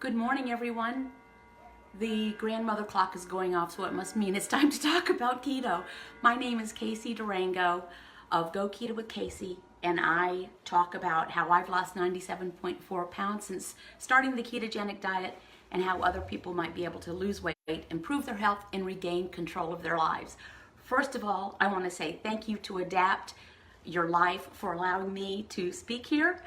Good morning, everyone. The grandmother clock is going off, so it must mean it's time to talk about keto. My name is Casey Durango of Go Keto with Casey, and I talk about how I've lost 97.4 pounds since starting the ketogenic diet and how other people might be able to lose weight, improve their health, and regain control of their lives. First of all, I want to say thank you to Adapt Your Life for allowing me to speak here.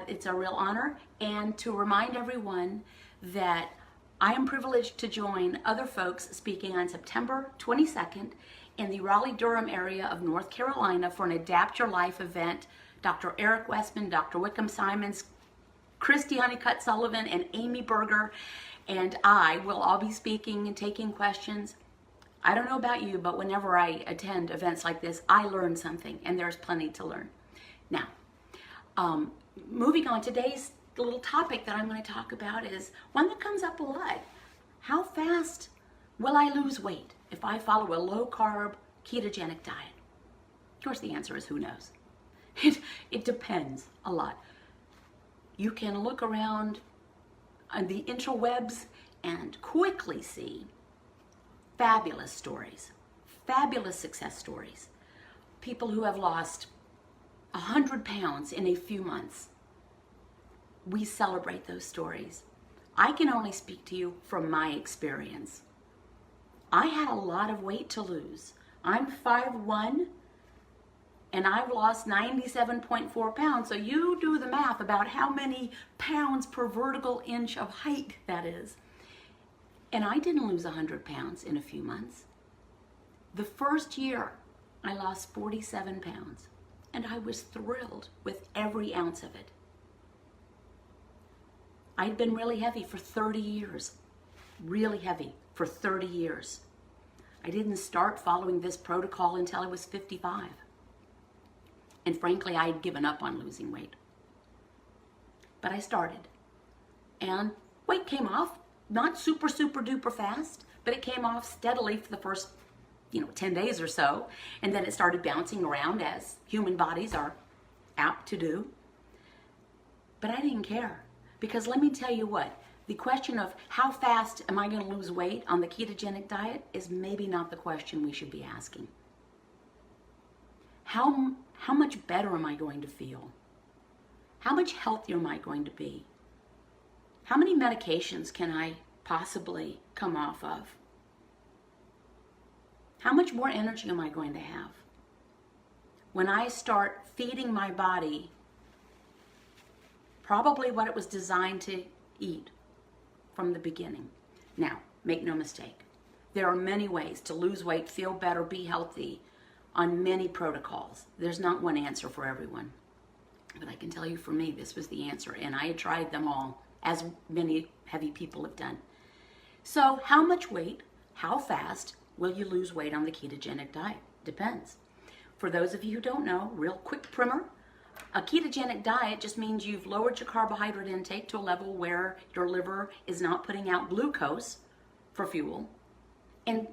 It's a real honor, and to remind everyone that I am privileged to join other folks speaking on September 22nd in the Raleigh-Durham area of North Carolina for an Adapt Your Life event. Dr. Eric Westman, Dr. Wickham Simons, Christy Honeycutt Sullivan, and Amy Berger, and I will all be speaking and taking questions. I don't know about you, but whenever I attend events like this, I learn something, and there's plenty to learn. Now, moving on, today's little topic that I'm going to talk about is one that comes up a lot. How fast will I lose weight if I follow a low-carb ketogenic diet? Of course, the answer is who knows. It depends a lot. You can look around on the interwebs and quickly see fabulous stories, fabulous success stories. People who have lost 100 pounds in a few months. We celebrate those stories. I can only speak to you from my experience. I had a lot of weight to lose. I'm 5'1", and I've lost 97.4 pounds. So you do the math about how many pounds per vertical inch of height that is. And I didn't lose 100 pounds in a few months. The first year, I lost 47 pounds, and I was thrilled with every ounce of it. I'd been really heavy for 30 years, really heavy for 30 years. I didn't start following this protocol until I was 55. And frankly, I'd given up on losing weight. But I started, and weight came off. Not super duper fast, but it came off steadily for the first, 10 days or so. And then it started bouncing around as human bodies are apt to do. But I didn't care, because let me tell you what, the question of how fast am I going to lose weight on the ketogenic diet is maybe not the question we should be asking. How much better am I going to feel? How much healthier am I going to be? How many medications can I possibly come off of? How much more energy am I going to have when I start feeding my body probably what it was designed to eat from the beginning? Now, make no mistake, there are many ways to lose weight, feel better, be healthy on many protocols. There's not one answer for everyone. But I can tell you, for me, this was the answer, and I had tried them all, as many heavy people have done. So how much weight, how fast will you lose weight on the ketogenic diet? Depends. For those of you who don't know, real quick primer, a ketogenic diet just means you've lowered your carbohydrate intake to a level where your liver is not putting out glucose for fuel, and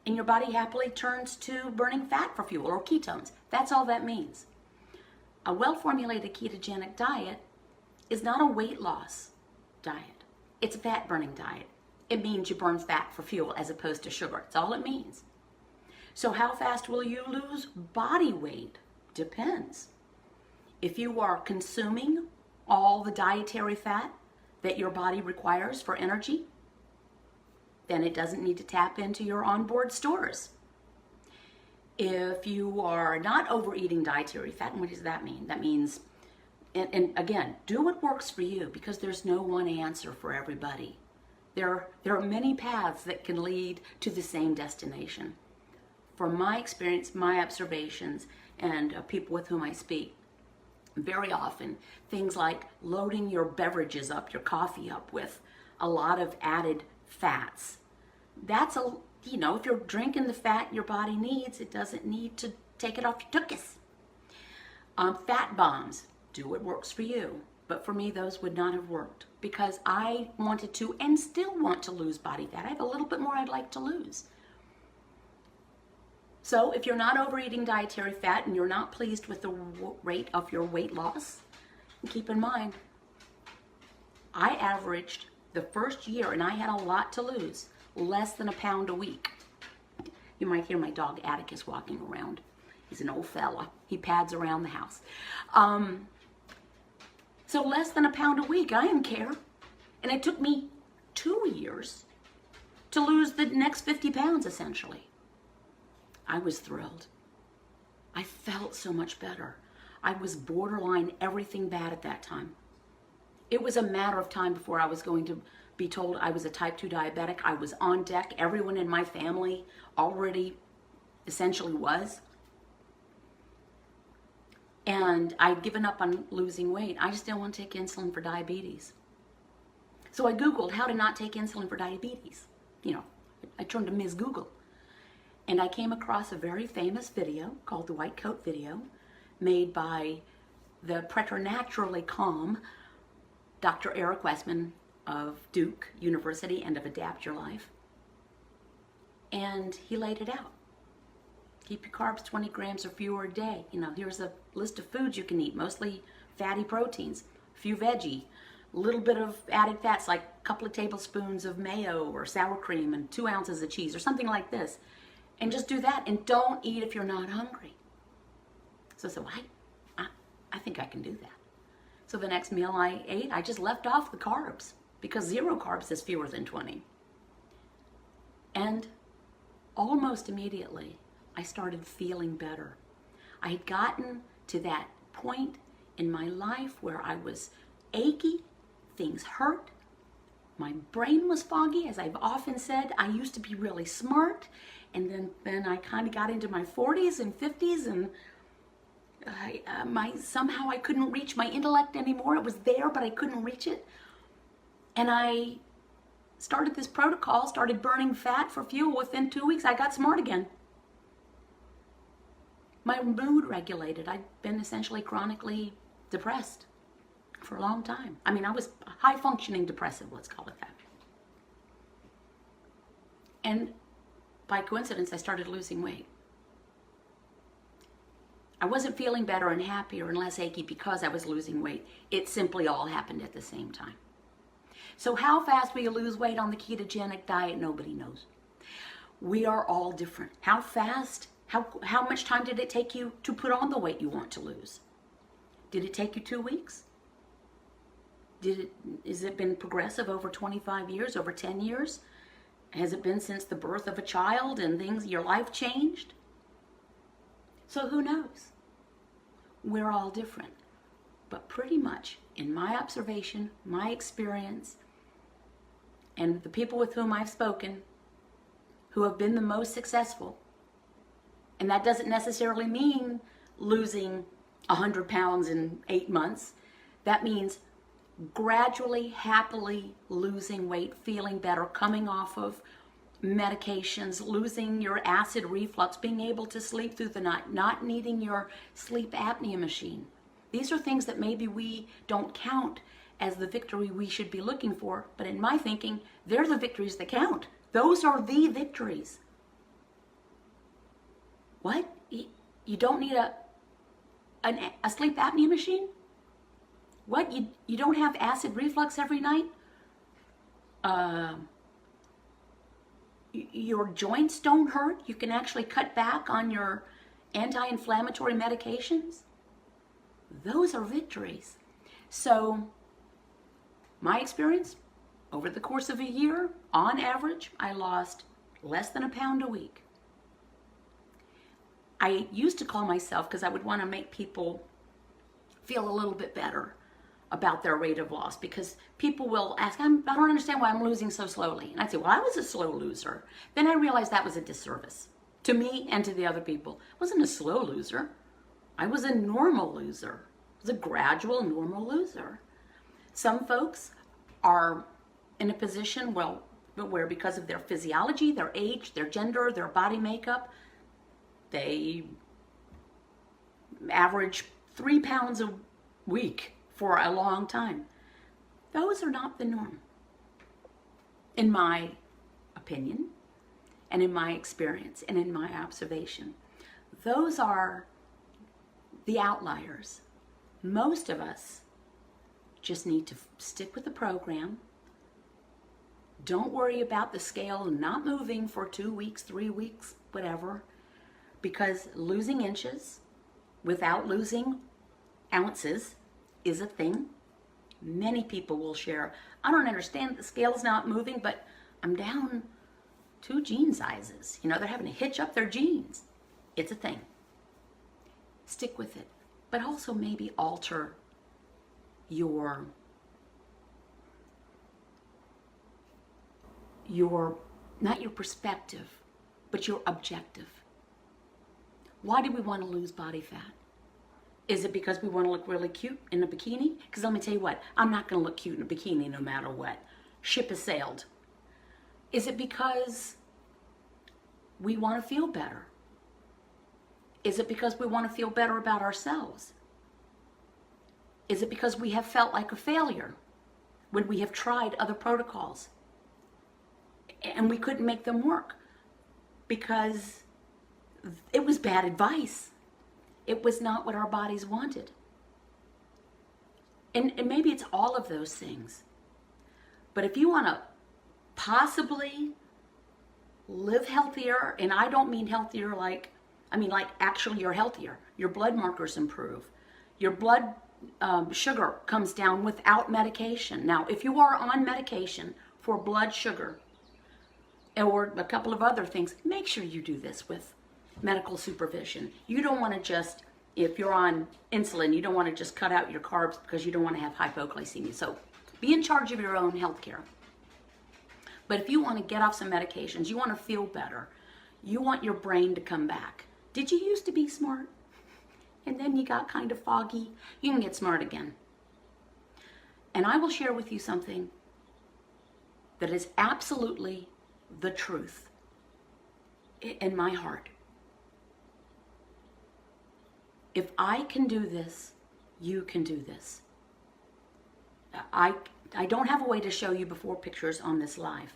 your body happily turns to burning fat for fuel, or ketones. That's all that means. A well-formulated ketogenic diet is not a weight loss diet. It's a fat burning diet. It means you burn fat for fuel as opposed to sugar. That's all it means. So how fast will you lose body weight? Depends. If you are consuming all the dietary fat that your body requires for energy, then it doesn't need to tap into your onboard stores. If you are not overeating dietary fat, and what does that mean? That means, and again, do what works for you, because there's no one answer for everybody. There are many paths that can lead to the same destination. From my experience, my observations, and people with whom I speak, very often things like loading your beverages up, your coffee up with a lot of added fats. That's if you're drinking the fat your body needs, it doesn't need to take it off your tuchus. Fat bombs. Do what works for you. But for me, those would not have worked, because I wanted to, and still want to, lose body fat. I have a little bit more I'd like to lose. So if you're not overeating dietary fat and you're not pleased with the rate of your weight loss, keep in mind, I averaged the first year, and I had a lot to lose, less than a pound a week. You might hear my dog Atticus walking around. He's an old fella. He pads around the house. So less than a pound a week, I didn't care. And it took me 2 years to lose the next 50 pounds, essentially. I was thrilled. I felt so much better. I was borderline everything bad at that time. It was a matter of time before I was going to be told I was a type 2 diabetic. I was on deck. Everyone in my family already essentially was. And I'd given up on losing weight. I just didn't want to take insulin for diabetes. So I Googled how to not take insulin for diabetes. You know, I turned to Ms. Google. And I came across a very famous video called the White Coat video, made by the preternaturally calm Dr. Eric Westman of Duke University and of Adapt Your Life. And he laid it out. Keep your carbs 20 grams or fewer a day. You know, here's a list of foods you can eat, mostly fatty proteins, a few veggie, a little bit of added fats like a couple of tablespoons of mayo or sour cream and 2 ounces of cheese or something like this. And just do that, and don't eat if you're not hungry. So I said, well, I think I can do that. So the next meal I ate, I just left off the carbs because 0 carbs is fewer than 20. And almost immediately, I started feeling better. I had gotten to that point in my life where I was achy, things hurt, my brain was foggy. As I've often said, I used to be really smart, and then I kind of got into my 40s and 50s, and somehow I couldn't reach my intellect anymore. It was there, but I couldn't reach it. And I started this protocol, started burning fat for fuel. Within 2 weeks, I got smart again. My mood regulated. I'd been essentially chronically depressed for a long time. I mean, I was high-functioning depressive, let's call it that. And by coincidence, I started losing weight. I wasn't feeling better and happier and less achy because I was losing weight. It simply all happened at the same time. So how fast will you lose weight on the ketogenic diet? Nobody knows. We are all different. How fast? How much time did it take you to put on the weight you want to lose? Did it take you 2 weeks? Has it been progressive over 25 years, over 10 years? Has it been since the birth of a child and your life changed? So who knows? We're all different. But pretty much, in my observation, my experience, and the people with whom I've spoken, who have been the most successful, and that doesn't necessarily mean losing 100 pounds in 8 months. That means gradually, happily losing weight, feeling better, coming off of medications, losing your acid reflux, being able to sleep through the night, not needing your sleep apnea machine. These are things that maybe we don't count as the victory we should be looking for, but in my thinking, they're the victories that count. Those are the victories. What? You don't need a sleep apnea machine? What? You don't have acid reflux every night? Your joints don't hurt? You can actually cut back on your anti-inflammatory medications? Those are victories. So, my experience, over the course of a year, on average, I lost less than a pound a week. I used to call myself, because I would want to make people feel a little bit better about their rate of loss, because people will ask, I don't understand why I'm losing so slowly. And I'd say, well, I was a slow loser. Then I realized that was a disservice to me and to the other people. I wasn't a slow loser. I was a normal loser. I was a gradual, normal loser. Some folks are in a position, where because of their physiology, their age, their gender, their body makeup, they average 3 pounds a week for a long time. Those are not the norm, in my opinion, and in my experience, and in my observation. Those are the outliers. Most of us just need to stick with the program, Don't worry about the scale not moving for 2 weeks, 3 weeks, whatever, because losing inches without losing ounces is a thing. Many people will share, I don't understand, the scale's not moving, but I'm down 2 jean sizes. You know, they're having to hitch up their jeans. It's a thing. Stick with it, but also maybe alter your not your perspective, but your objective. Why do we want to lose body fat? Is it because we want to look really cute in a bikini? Because let me tell you what, I'm not going to look cute in a bikini no matter what. Ship has sailed. Is it because we want to feel better? Is it because we want to feel better about ourselves? Is it because we have felt like a failure when we have tried other protocols and we couldn't make them work because it was bad advice? It was not what our bodies wanted. And maybe it's all of those things. But if you want to possibly live healthier, and I don't mean healthier like actually you're healthier. Your blood markers improve. Your blood sugar comes down without medication. Now, if you are on medication for blood sugar or a couple of other things, make sure you do this with medical supervision. You don't want to just, if you're on insulin, you don't want to just cut out your carbs because you don't want to have hypoglycemia. So be in charge of your own health care. But if you want to get off some medications, you want to feel better, you want your brain to come back. Did you used to be smart? And then you got kind of foggy? You can get smart again. And I will share with you something that is absolutely the truth in my heart. If I can do this, you can do this. I don't have a way to show you before pictures on this live.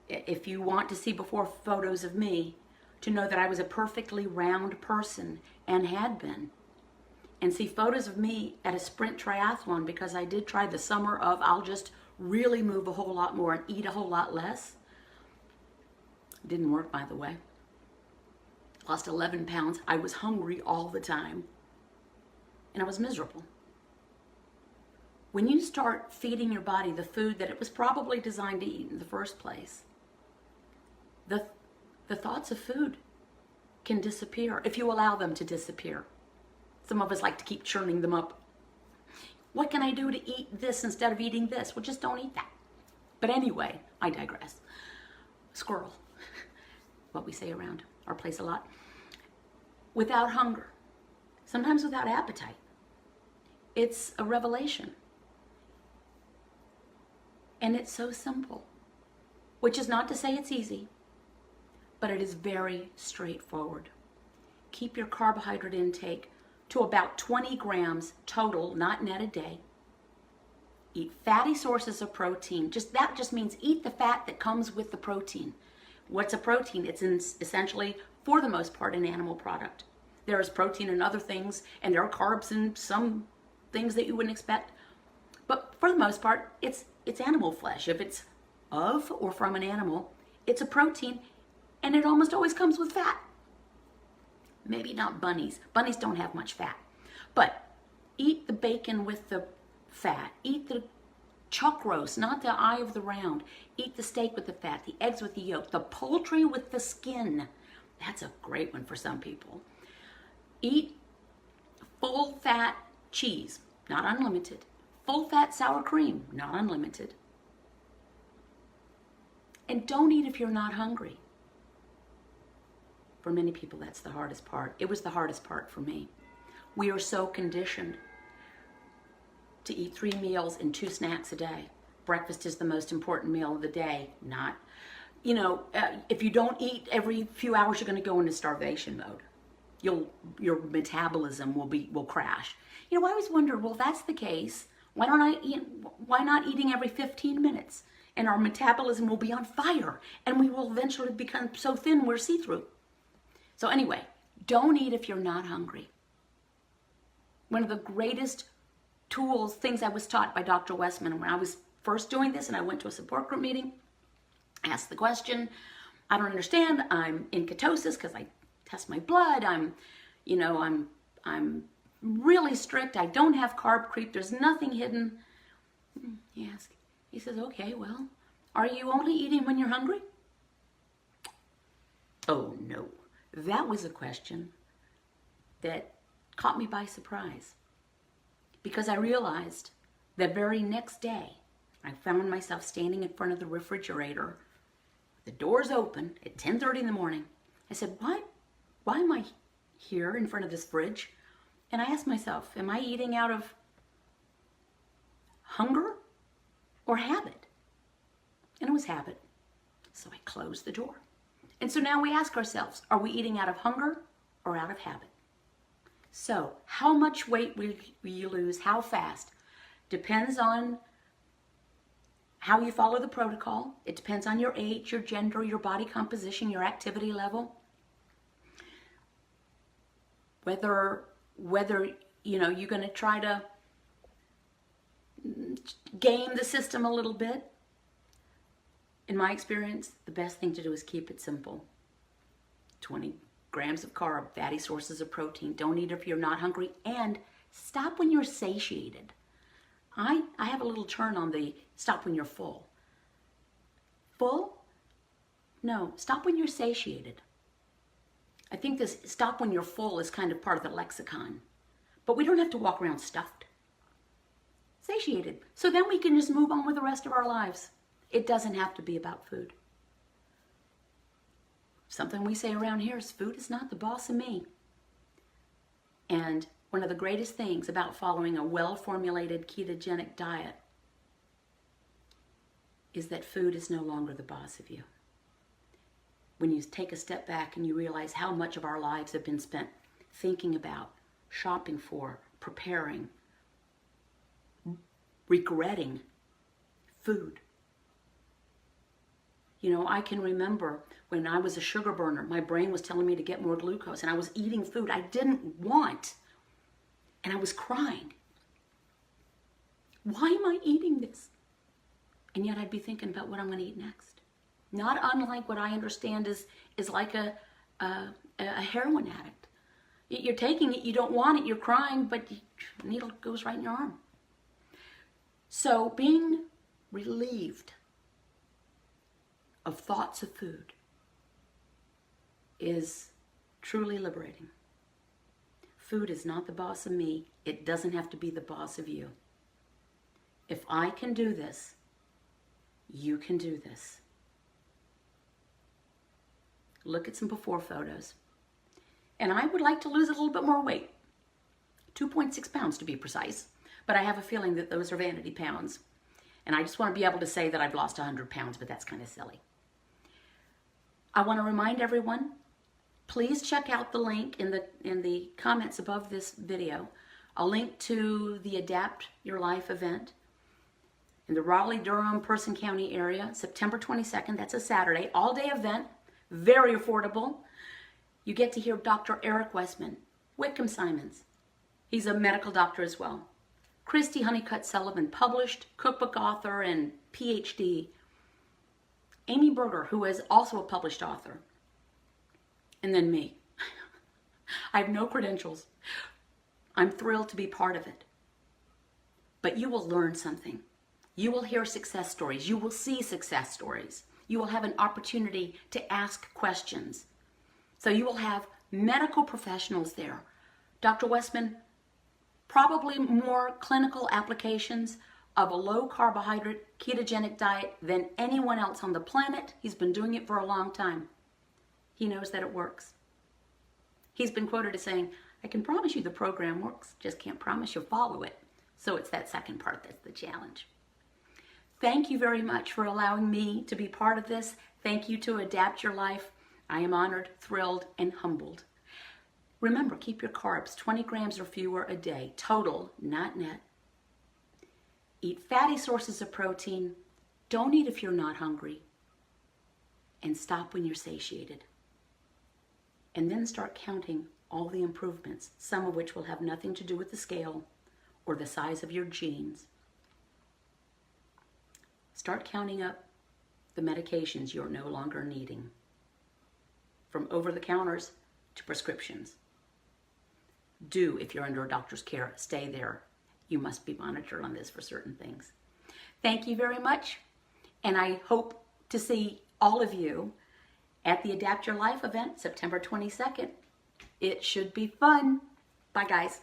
If you want to see before photos of me, to know that I was a perfectly round person and had been, and see photos of me at a sprint triathlon, because I did try the summer of I'll just really move a whole lot more and eat a whole lot less. Didn't work, by the way. Lost 11 pounds. I was hungry all the time. And I was miserable. When you start feeding your body the food that it was probably designed to eat in the first place, the thoughts of food can disappear if you allow them to disappear. Some of us like to keep churning them up. What can I do to eat this instead of eating this? Well, just don't eat that. But anyway, I digress. Squirrel, what we say around our place a lot. Without hunger, sometimes without appetite. It's a revelation. And it's so simple, which is not to say it's easy, but it is very straightforward. Keep your carbohydrate intake to about 20 grams total, not net a day. Eat fatty sources of protein. That just means eat the fat that comes with the protein. What's a protein? It's essentially, for the most part, an animal product. There is protein in other things, and there are carbs in some things that you wouldn't expect. But for the most part, it's animal flesh. If it's of or from an animal, it's a protein, and it almost always comes with fat. Maybe not bunnies. Bunnies don't have much fat. But eat the bacon with the fat. Eat the chuck roast, not the eye of the round. Eat the steak with the fat, the eggs with the yolk, the poultry with the skin. That's a great one for some people. Eat full fat cheese, not unlimited. Full fat sour cream, not unlimited. And don't eat if you're not hungry. For many people, that's the hardest part. It was the hardest part for me. We are so conditioned to eat 3 meals and 2 snacks a day. Breakfast is the most important meal of the day. Not, if you don't eat every few hours, you're going to go into starvation mode. Your metabolism will crash. I always wonder, well, if that's the case, why not eating every 15 minutes? And our metabolism will be on fire, and we will eventually become so thin we're see-through. So anyway, don't eat if you're not hungry. One of the greatest things I was taught by Dr. Westman when I was first doing this, and I went to a support group meeting, ask the question, I don't understand. I'm in ketosis because I test my blood. I'm really strict. I don't have carb creep. There's nothing hidden. He says, okay, well, are you only eating when you're hungry? Oh no, that was a question that caught me by surprise, because I realized the very next day, I found myself standing in front of the refrigerator. The door's open at 10:30 in the morning. I said, why am I here in front of this fridge? And I asked myself, am I eating out of hunger or habit? And it was habit. So I closed the door. And so now we ask ourselves, are we eating out of hunger or out of habit? So how much weight will you lose? How fast? Depends on how you follow the protocol. It depends on your age, your gender, your body composition, your activity level. Whether you're going to try to game the system a little bit. In my experience, the best thing to do is keep it simple. 20 grams of carb, fatty sources of protein. Don't eat if you're not hungry, and stop when you're satiated. I have a little turn on the stop when you're full. Full? No, stop when you're satiated. I think this stop when you're full is kind of part of the lexicon. But we don't have to walk around stuffed. Satiated. So then we can just move on with the rest of our lives. It doesn't have to be about food. Something we say around here is food is not the boss of me. And one of the greatest things about following a well-formulated ketogenic diet is that food is no longer the boss of you. When you take a step back and you realize how much of our lives have been spent thinking about, shopping for, preparing, regretting food. You know, I can remember when I was a sugar burner, my brain was telling me to get more glucose, and I was eating food I didn't want, and I was crying. Why am I eating this? And yet I'd be thinking about what I'm going to eat next. Not unlike what I understand is like a heroin addict. You're taking it, you don't want it, you're crying, but the needle goes right in your arm. So being relieved of thoughts of food is truly liberating. Food is not the boss of me. It doesn't have to be the boss of you. If I can do this, you can do this. Look at some before photos. And I would like to lose a little bit more weight. 2.6 pounds to be precise. But I have a feeling that those are vanity pounds. And I just want to be able to say that I've lost 100 pounds, but that's kind of silly. I want to remind everyone, please check out the link in the comments above this video. A link to the Adapt Your Life event in the Raleigh-Durham, Person County area, September 22nd. That's a Saturday, all-day event, very affordable. You get to hear Dr. Eric Westman, Wickham Simons. He's a medical doctor as well. Christy Honeycutt Sullivan, published cookbook author and PhD. Amy Berger, who is also a published author. And then me. I have no credentials. I'm thrilled to be part of it. But you will learn something. You will hear success stories. You will see success stories. You will have an opportunity to ask questions. So you will have medical professionals there. Dr. Westman, probably more clinical applications of a low carbohydrate ketogenic diet than anyone else on the planet. He's been doing it for a long time. He knows that it works. He's been quoted as saying, I can promise you the program works, just can't promise you'll follow it. So it's that second part that's the challenge. Thank you very much for allowing me to be part of this. Thank you to Adapt Your Life. I am honored, thrilled, and humbled. Remember, keep your carbs 20 grams or fewer a day, total, not net. Eat fatty sources of protein. Don't eat if you're not hungry. And stop when you're satiated. And then start counting all the improvements, some of which will have nothing to do with the scale or the size of your jeans. Start counting up the medications you're no longer needing, from over-the-counters to prescriptions. Do, if you're under a doctor's care, stay there. You must be monitored on this for certain things. Thank you very much, and I hope to see all of you at the Adapt Your Life event, September 22nd. It should be fun. Bye, guys.